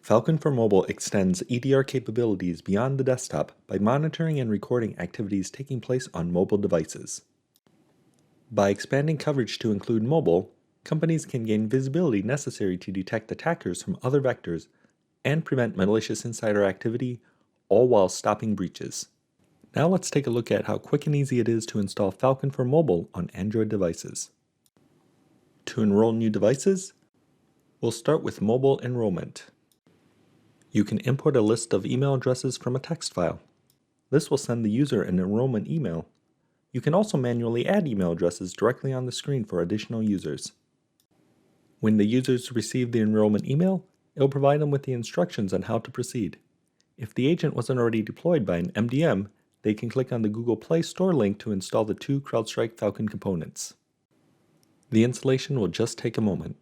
Falcon for Mobile extends EDR capabilities beyond the desktop by monitoring and recording activities taking place on mobile devices. By expanding coverage to include mobile, companies can gain visibility necessary to detect attackers from other vectors and prevent malicious insider activity, all while stopping breaches. Now let's take a look at how quick and easy it is to install Falcon for Mobile on Android devices. To enroll new devices, we'll start with mobile enrollment. You can import a list of email addresses from a text file. This will send the user an enrollment email. You can also manually add email addresses directly on the screen for additional users. When the users receive the enrollment email, it will provide them with the instructions on how to proceed. If the agent wasn't already deployed by an MDM, they can click on the Google Play Store link to install the two CrowdStrike Falcon components. The installation will just take a moment.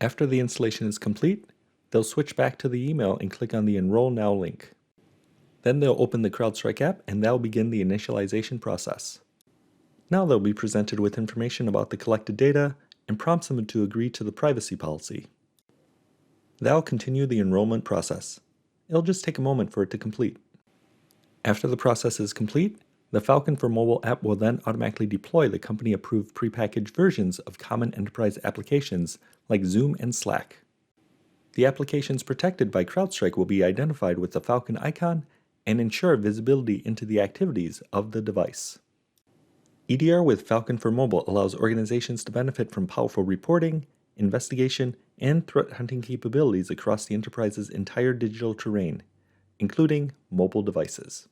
After the installation is complete, they'll switch back to the email and click on the Enroll Now link. Then they'll open the CrowdStrike app and that'll begin the initialization process. Now they'll be presented with information about the collected data and prompts them to agree to the privacy policy. That'll continue the enrollment process. It'll just take a moment for it to complete. After the process is complete, the Falcon for Mobile app will then automatically deploy the company-approved prepackaged versions of common enterprise applications like Zoom and Slack. The applications protected by CrowdStrike will be identified with the Falcon icon and ensure visibility into the activities of the device. EDR with Falcon for Mobile allows organizations to benefit from powerful reporting, investigation, and threat hunting capabilities across the enterprise's entire digital terrain, including mobile devices.